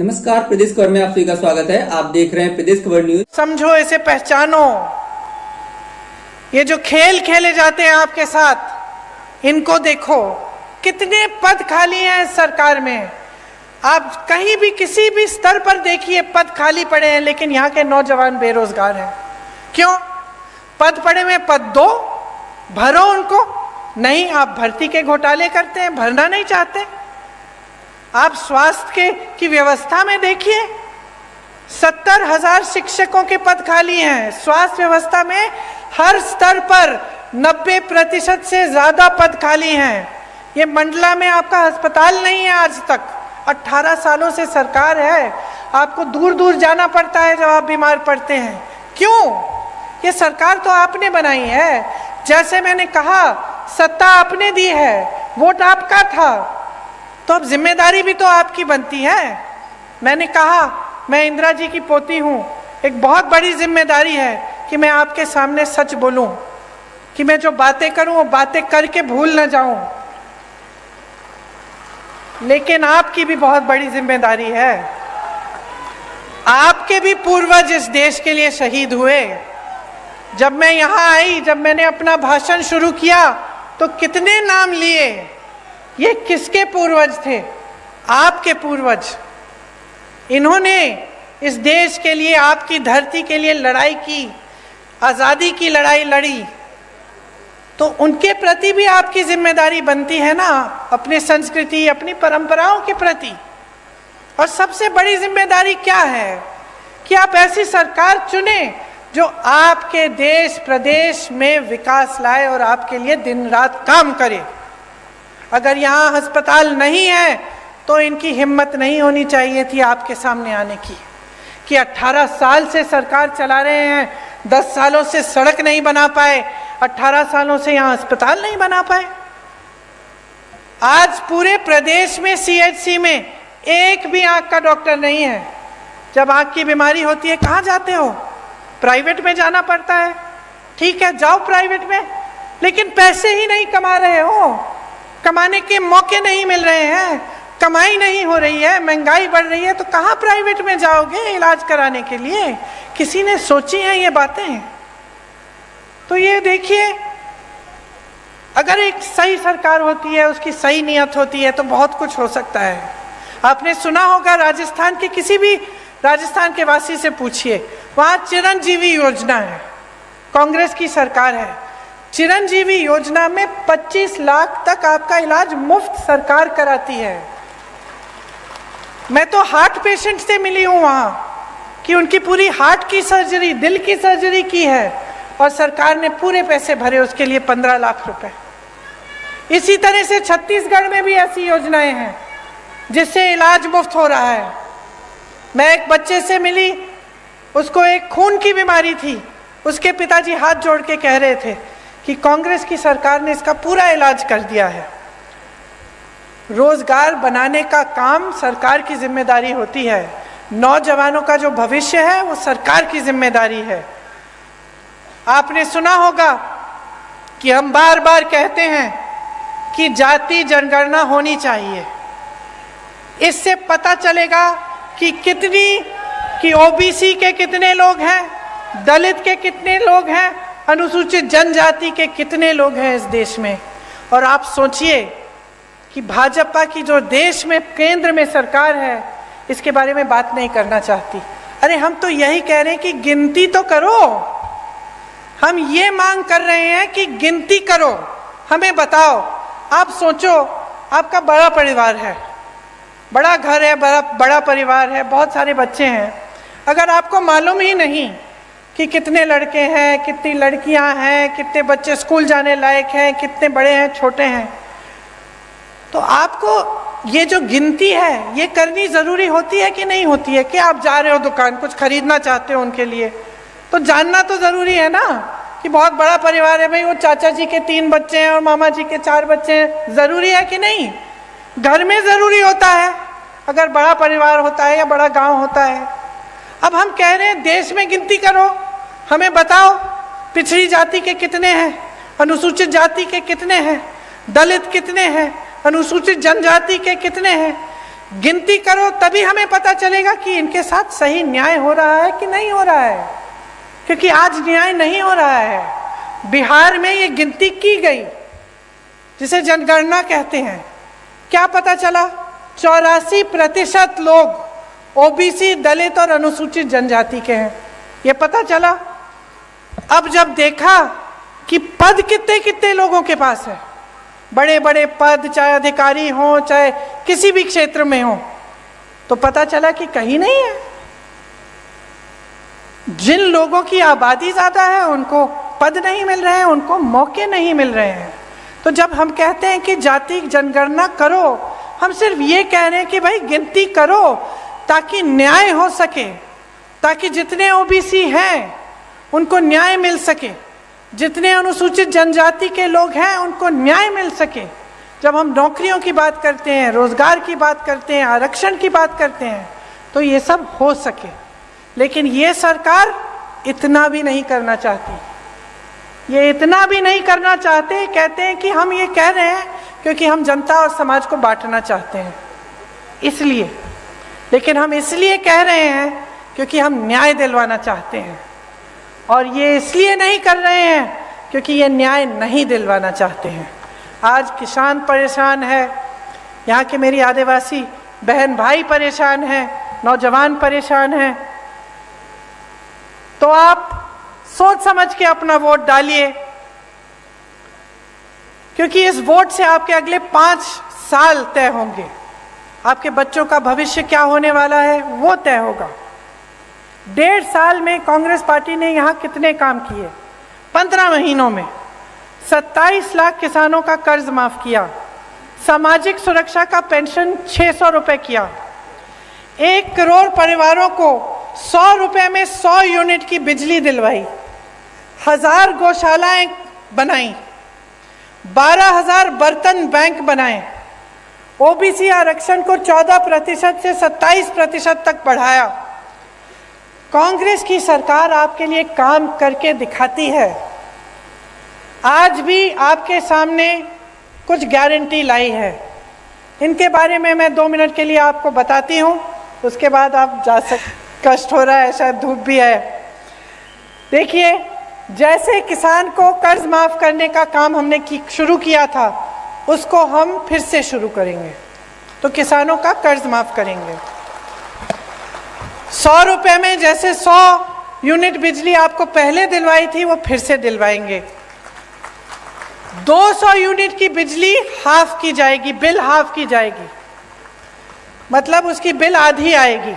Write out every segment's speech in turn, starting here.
नमस्कार, प्रदेश खबर में आप सभी का स्वागत है। आप देख रहे हैं प्रदेश खबर न्यूज। समझो, इसे पहचानो। ये जो खेल खेले जाते हैं आपके साथ, इनको देखो। कितने पद खाली हैं इस सरकार में। आप कहीं भी किसी भी स्तर पर देखिए, पद खाली पड़े हैं, लेकिन यहाँ के नौजवान बेरोजगार हैं। क्यों? पद पड़े हुए, पद दो, भरो उनको। नहीं, आप भर्ती के घोटाले करते हैं, भरना नहीं चाहते। आप स्वास्थ्य की व्यवस्था में देखिए, 70,000 शिक्षकों के पद खाली हैं। स्वास्थ्य व्यवस्था में हर स्तर पर 90% से ज्यादा पद खाली हैं। ये मंडला में आपका अस्पताल नहीं है आज तक। 18 सालों से सरकार है, आपको दूर दूर जाना पड़ता है जब आप बीमार पड़ते हैं। क्यों? ये सरकार तो आपने बनाई है। जैसे मैंने कहा, सत्ता आपने दी है, वोट आपका था, तो अब जिम्मेदारी भी तो आपकी बनती है। मैंने कहा, मैं इंदिरा जी की पोती हूँ। एक बहुत बड़ी जिम्मेदारी है कि मैं आपके सामने सच बोलूं, कि मैं जो बातें करूं वो बातें करके भूल न जाऊं। लेकिन आपकी भी बहुत बड़ी जिम्मेदारी है। आपके भी पूर्वज इस देश के लिए शहीद हुए। जब मैं यहाँ आई, जब मैंने अपना भाषण शुरू किया, तो कितने नाम लिए। ये किसके पूर्वज थे? आपके पूर्वज। इन्होंने इस देश के लिए, आपकी धरती के लिए लड़ाई की, आज़ादी की लड़ाई लड़ी। तो उनके प्रति भी आपकी जिम्मेदारी बनती है ना, अपनी संस्कृति, अपनी परंपराओं के प्रति। और सबसे बड़ी जिम्मेदारी क्या है कि आप ऐसी सरकार चुने जो आपके देश प्रदेश में विकास लाए और आपके लिए दिन रात काम करे। अगर यहाँ अस्पताल नहीं है तो इनकी हिम्मत नहीं होनी चाहिए थी आपके सामने आने की, कि 18 साल से सरकार चला रहे हैं, 10 सालों से सड़क नहीं बना पाए, 18 सालों से यहाँ अस्पताल नहीं बना पाए। आज पूरे प्रदेश में सीएचसी में एक भी आंख का डॉक्टर नहीं है। जब आंख की बीमारी होती है, कहाँ जाते हो? प्राइवेट में जाना पड़ता है। ठीक है, जाओ प्राइवेट में, लेकिन पैसे ही नहीं कमा रहे हो, कमाने के मौके नहीं मिल रहे हैं, कमाई नहीं हो रही है, महंगाई बढ़ रही है, तो कहाँ प्राइवेट में जाओगे इलाज कराने के लिए? किसी ने सोची है ये बातें? तो ये देखिए, अगर एक सही सरकार होती है, उसकी सही नियत होती है, तो बहुत कुछ हो सकता है। आपने सुना होगा, राजस्थान के किसी भी राजस्थान के वासी से पूछिए, वहाँ चिरंजीवी योजना है, कांग्रेस की सरकार है। चिरंजीवी योजना में 25 लाख तक आपका इलाज मुफ्त सरकार कराती है। मैं तो हार्ट पेशेंट से मिली हूँ वहाँ, कि उनकी पूरी हार्ट की सर्जरी, दिल की सर्जरी की है, और सरकार ने पूरे पैसे भरे उसके लिए, 15 लाख रुपए। इसी तरह से छत्तीसगढ़ में भी ऐसी योजनाएं हैं जिससे इलाज मुफ्त हो रहा है। मैं एक बच्चे से मिली, उसको एक खून की बीमारी थी। उसके पिताजी हाथ जोड़ के कह रहे थे कि कांग्रेस की सरकार ने इसका पूरा इलाज कर दिया है। रोजगार बनाने का काम सरकार की जिम्मेदारी होती है। नौजवानों का जो भविष्य है वो सरकार की जिम्मेदारी है। आपने सुना होगा कि हम बार बार कहते हैं कि जाति जनगणना होनी चाहिए। इससे पता चलेगा कि ओबीसी के कितने लोग हैं, दलित के कितने लोग हैं, अनुसूचित जनजाति के कितने लोग हैं इस देश में। और आप सोचिए कि भाजपा की जो देश में केंद्र में सरकार है, इसके बारे में बात नहीं करना चाहती। अरे हम तो यही कह रहे हैं कि गिनती तो करो। हम ये मांग कर रहे हैं कि गिनती करो, हमें बताओ। आप सोचो, आपका बड़ा परिवार है, बड़ा घर है, बड़ा परिवार है, बहुत सारे बच्चे हैं। अगर आपको मालूम ही नहीं कि कितने लड़के हैं, कितनी लड़कियां हैं, कितने बच्चे स्कूल जाने लायक हैं, कितने बड़े हैं, छोटे हैं, तो आपको ये जो गिनती है ये करनी ज़रूरी होती है कि नहीं होती है? कि आप जा रहे हो दुकान, कुछ खरीदना चाहते हो उनके लिए, तो जानना तो ज़रूरी है ना कि बहुत बड़ा परिवार है भाई, वो चाचा जी के 3 बच्चे हैं और मामा जी के 4 बच्चे हैं। ज़रूरी है कि नहीं? घर में ज़रूरी होता है, अगर बड़ा परिवार होता है या बड़ा गाँव होता है। अब हम कह रहे हैं देश में गिनती करो, हमें बताओ पिछड़ी जाति के कितने हैं, अनुसूचित जाति के कितने हैं, दलित कितने हैं, अनुसूचित जनजाति के कितने हैं। गिनती करो तभी हमें पता चलेगा कि इनके साथ सही न्याय हो रहा है कि नहीं हो रहा है, क्योंकि आज न्याय नहीं हो रहा है। बिहार में ये गिनती की गई जिसे जनगणना कहते हैं, क्या पता चला? 84% लोग ओबीसी, दलित और अनुसूचित जनजाति के हैं, ये पता चला। अब जब देखा कि पद कितने कितने लोगों के पास है, बड़े बड़े पद, चाहे अधिकारी हो चाहे किसी भी क्षेत्र में हो, तो पता चला कि कहीं नहीं है। जिन लोगों की आबादी ज्यादा है उनको पद नहीं मिल रहे हैं, उनको मौके नहीं मिल रहे हैं। तो जब हम कहते हैं कि जाति जनगणना करो, हम सिर्फ ये कह रहे हैं कि भाई गिनती करो ताकि न्याय हो सके, ताकि जितने ओबीसी हैं उनको न्याय मिल सके, जितने अनुसूचित जनजाति के लोग हैं उनको न्याय मिल सके। जब हम नौकरियों की बात करते हैं, रोजगार की बात करते हैं, आरक्षण की बात करते हैं, तो ये सब हो सके। लेकिन ये सरकार इतना भी नहीं करना चाहती, ये इतना भी नहीं करना चाहते। कहते हैं कि हम ये कह रहे हैं क्योंकि हम जनता और समाज को बांटना चाहते हैं, इसलिए। लेकिन हम इसलिए कह रहे हैं क्योंकि हम न्याय दिलवाना चाहते हैं, और ये इसलिए नहीं कर रहे हैं क्योंकि ये न्याय नहीं दिलवाना चाहते हैं। आज किसान परेशान है, यहाँ के मेरी आदिवासी बहन भाई परेशान हैं, नौजवान परेशान हैं। तो आप सोच समझ के अपना वोट डालिए, क्योंकि इस वोट से आपके अगले 5 साल तय होंगे। आपके बच्चों का भविष्य क्या होने वाला है वो तय होगा। 1.5 साल में कांग्रेस पार्टी ने यहाँ कितने काम किए? 15 महीनों में 27 लाख किसानों का कर्ज माफ किया, सामाजिक सुरक्षा का पेंशन 600 रुपए किया, 1 करोड़ परिवारों को 100 रुपए में 100 यूनिट की बिजली दिलवाई, 1000 गौशालाएं बनाई, 12,000 बर्तन बैंक बनाए, ओबीसी आरक्षण को 14% से 27% तक बढ़ाया। कांग्रेस की सरकार आपके लिए काम करके दिखाती है। आज भी आपके सामने कुछ गारंटी लाई है, इनके बारे में मैं 2 मिनट के लिए आपको बताती हूँ, उसके बाद आप जा सकते। कष्ट हो रहा है, शायद धूप भी है। देखिए, जैसे किसान को कर्ज माफ करने का काम हमने शुरू किया था, उसको हम फिर से शुरू करेंगे। तो किसानों का कर्ज माफ करेंगे। 100 रुपए में जैसे 100 यूनिट बिजली आपको पहले दिलवाई थी, वो फिर से दिलवाएंगे। 200 यूनिट की बिजली हाफ की जाएगी, बिल हाफ की जाएगी, मतलब उसकी बिल आधी आएगी।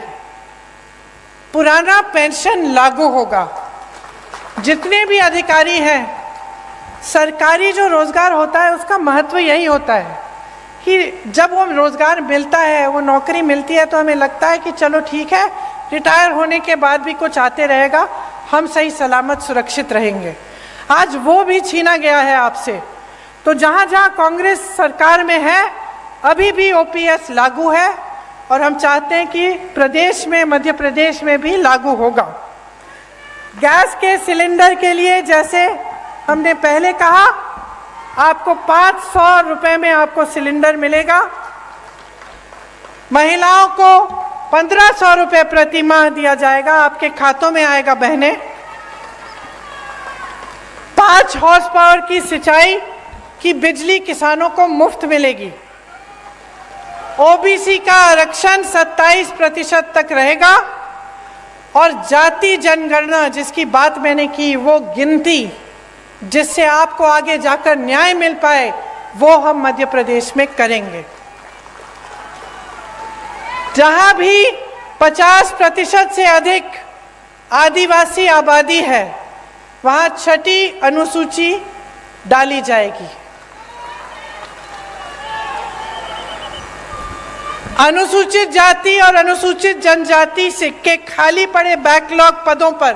पुराना पेंशन लागू होगा। जितने भी अधिकारी हैं, सरकारी जो रोजगार होता है उसका महत्व यही होता है कि जब वो रोजगार मिलता है, वो नौकरी मिलती है, तो हमें लगता है कि चलो ठीक है, रिटायर होने के बाद भी कुछ आते रहेगा, हम सही सलामत सुरक्षित रहेंगे। आज वो भी छीना गया है आपसे। तो जहाँ जहाँ कांग्रेस सरकार में है, अभी भी ओपीएस लागू है, और हम चाहते हैं कि प्रदेश में, मध्य प्रदेश में भी लागू होगा। गैस के सिलेंडर के लिए जैसे हमने पहले कहा, आपको 500 रुपए में आपको सिलेंडर मिलेगा। महिलाओं को 1500 रुपए प्रति माह दिया जाएगा, आपके खातों में आएगा बहनें। 5 हॉर्स पावर की सिंचाई की बिजली किसानों को मुफ्त मिलेगी। ओबीसी का आरक्षण 27% तक रहेगा, और जाति जनगणना जिसकी बात मैंने की, वो गिनती जिससे आपको आगे जाकर न्याय मिल पाए, वो हम मध्य प्रदेश में करेंगे। जहां भी 50% से अधिक आदिवासी आबादी है, वहां 6ठी अनुसूची डाली जाएगी। अनुसूचित जाति और अनुसूचित जनजाति से के खाली पड़े बैकलॉग पदों पर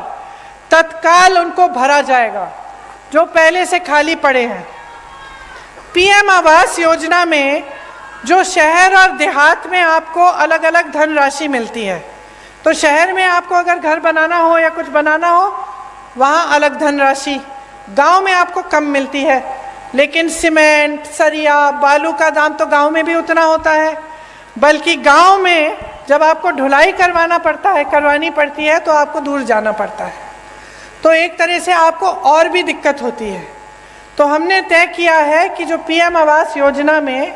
तत्काल उनको भरा जाएगा, जो पहले से खाली पड़े हैं। पीएम आवास योजना में जो शहर और देहात में आपको अलग अलग धनराशि मिलती है, तो शहर में आपको अगर घर बनाना हो या कुछ बनाना हो, वहाँ अलग धनराशि, गांव में आपको कम मिलती है। लेकिन सीमेंट, सरिया, बालू का दाम तो गांव में भी उतना होता है। बल्कि गांव में जब आपको ढुलाई करवानी पड़ती है तो आपको दूर जाना पड़ता है, तो एक तरह से आपको और भी दिक्कत होती है। तो हमने तय किया है कि जो पीएम आवास योजना में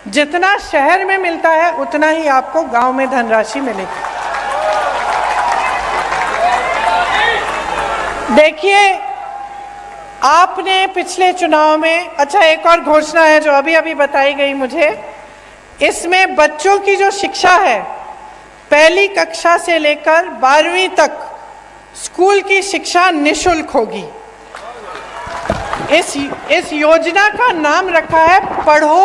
जितना शहर में मिलता है उतना ही आपको गांव में धनराशि मिलेगी। देखिए, आपने पिछले चुनाव में, अच्छा एक और घोषणा है जो अभी अभी बताई गई मुझे, इसमें बच्चों की जो शिक्षा है पहली कक्षा से लेकर 12वीं तक स्कूल की शिक्षा निशुल्क होगी। इस योजना का नाम रखा है पढ़ो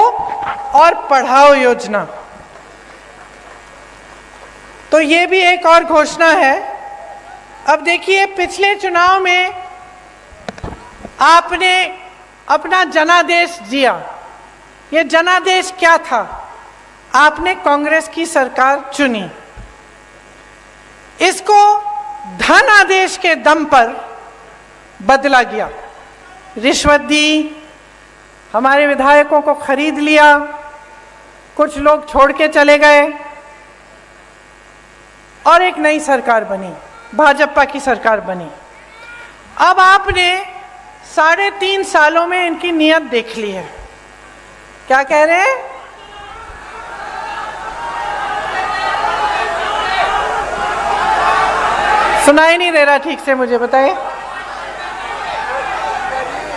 और पढ़ाओ योजना। तो ये भी एक और घोषणा है। अब देखिए, पिछले चुनाव में आपने अपना जनादेश दिया। ये जनादेश क्या था? आपने कांग्रेस की सरकार चुनी, इसको धन आदेश के दम पर बदला गया। रिश्वत दी, हमारे विधायकों को खरीद लिया, कुछ लोग छोड़ के चले गए और एक नई सरकार बनी, भाजपा की सरकार बनी। अब आपने 3.5 सालों में इनकी नीयत देख ली है। क्या कह रहे हैं? सुनाई नहीं दे रहा ठीक से, मुझे बताइए।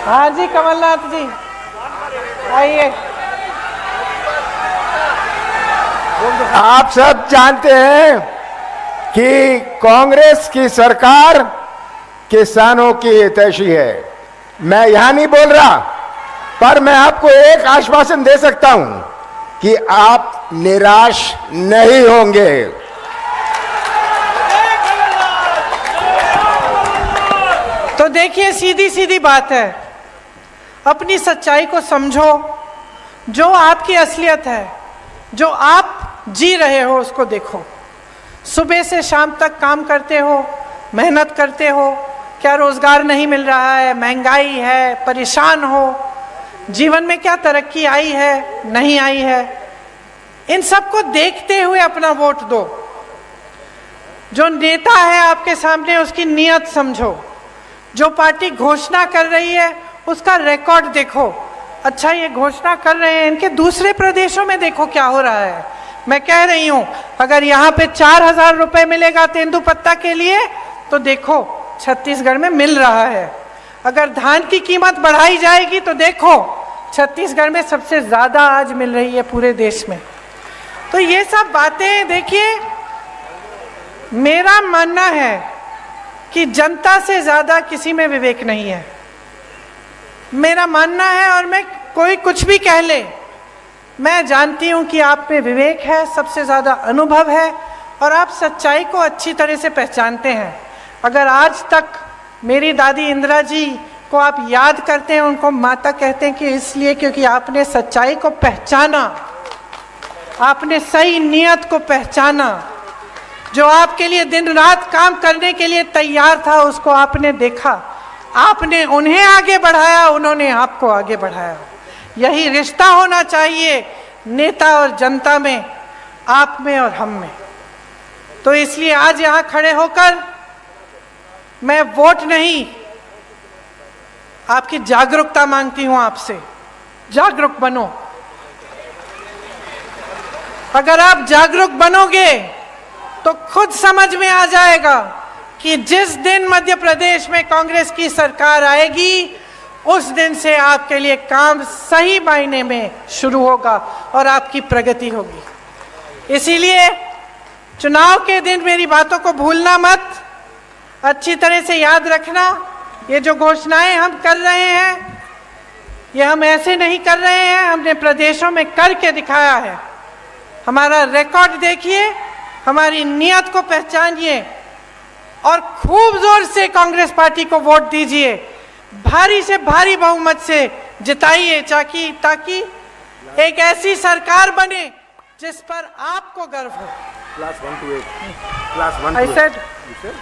हाँ जी, कमलनाथ जी आइए। आप सब जानते हैं कि कांग्रेस की सरकार किसानों की हितैषी है। मैं यहां नहीं बोल रहा, पर मैं आपको एक आश्वासन दे सकता हूं कि आप निराश नहीं होंगे। तो देखिए, सीधी सीधी बात है, अपनी सच्चाई को समझो। जो आपकी असलियत है, जो आप जी रहे हो, उसको देखो। सुबह से शाम तक काम करते हो, मेहनत करते हो, क्या रोजगार नहीं मिल रहा है, महंगाई है, परेशान हो, जीवन में क्या तरक्की आई है, नहीं आई है, इन सबको देखते हुए अपना वोट दो। जो नेता है आपके सामने, उसकी नीयत समझो। जो पार्टी घोषणा कर रही है उसका रिकॉर्ड देखो। अच्छा, ये घोषणा कर रहे हैं, इनके दूसरे प्रदेशों में देखो क्या हो रहा है। मैं कह रही हूं, अगर यहाँ पे 4,000 रुपए मिलेगा तेंदुपत्ता के लिए, तो देखो छत्तीसगढ़ में मिल रहा है। अगर धान की कीमत बढ़ाई जाएगी तो देखो छत्तीसगढ़ में सबसे ज्यादा आज मिल रही है पूरे देश में। तो ये सब बातें देखिए, मेरा मानना है कि जनता से ज्यादा किसी में विवेक नहीं है, मेरा मानना है। और मैं, कोई कुछ भी कह ले, मैं जानती हूं कि आप में विवेक है, सबसे ज्यादा अनुभव है और आप सच्चाई को अच्छी तरह से पहचानते हैं। अगर आज तक मेरी दादी इंदिरा जी को आप याद करते हैं, उनको माता कहते हैं कि इसलिए क्योंकि आपने सच्चाई को पहचाना, आपने सही नियत को पहचाना। जो आपके लिए दिन रात काम करने के लिए तैयार था, उसको आपने देखा, आपने उन्हें आगे बढ़ाया, उन्होंने आपको आगे बढ़ाया। यही रिश्ता होना चाहिए नेता और जनता में, आप में और हम में। तो इसलिए आज यहां खड़े होकर मैं वोट नहीं, आपकी जागरूकता मांगती हूं आपसे। जागरूक बनो। अगर आप जागरूक बनोगे तो खुद समझ में आ जाएगा कि जिस दिन मध्य प्रदेश में कांग्रेस की सरकार आएगी, उस दिन से आपके लिए काम सही मायने में शुरू होगा और आपकी प्रगति होगी। इसीलिए चुनाव के दिन मेरी बातों को भूलना मत, अच्छी तरह से याद रखना। ये जो घोषणाएं हम कर रहे हैं, ये हम ऐसे नहीं कर रहे हैं, हमने प्रदेशों में करके दिखाया है। हमारा रिकॉर्ड देखिए, हमारी नियत को पहचानिए और खूब जोर से कांग्रेस पार्टी को वोट दीजिए। भारी से भारी बहुमत से जिताइए, ताकि एक ऐसी सरकार बने जिस पर आपको गर्व हो। Class 1 to 8. Class 1 I to said, 8. You said?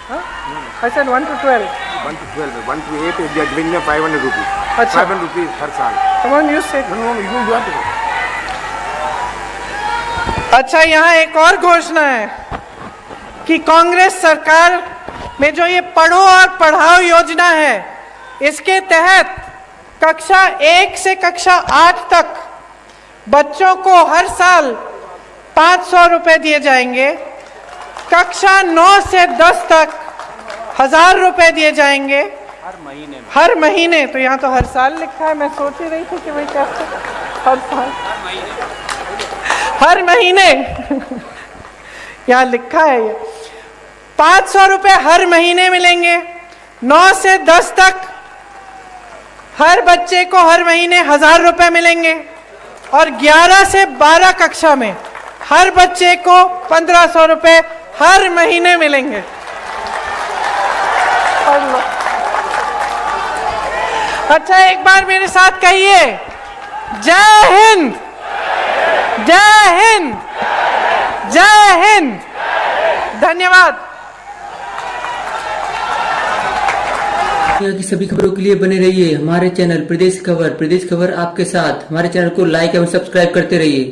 I said 1 to 12. 1 to 12. 1 to 8, they are giving them 500 rupees. अच्छा। 500 rupees हर साल। Come on, you say. No, you have to go. अच्छा, यहाँ एक और घोषणा है कि कांग्रेस सरकार में जो ये पढ़ो और पढ़ाओ योजना है, इसके तहत कक्षा 1 से कक्षा 8 तक बच्चों को हर साल 500 रुपए दिए जाएंगे। कक्षा 9 से 10 तक 1000 रुपए दिए जाएंगे हर महीने। तो यहाँ तो हर साल लिखा है, मैं सोच ही रही थी कि भाई कैसे हर साल हर महीने यहाँ लिखा है। ये 500 रुपए हर महीने मिलेंगे। 9 से 10 तक हर बच्चे को हर महीने 1000 रुपए मिलेंगे और 11 से 12 कक्षा में हर बच्चे को 1500 रुपए हर महीने मिलेंगे। अच्छा, एक बार मेरे साथ कहिए, जय हिंद, जय हिंद, जय हिंद। धन्यवाद। दुनिया की सभी खबरों के लिए बने रहिए हमारे चैनल प्रदेश खबर। प्रदेश खबर आपके साथ। हमारे चैनल को लाइक एवं सब्सक्राइब करते रहिए।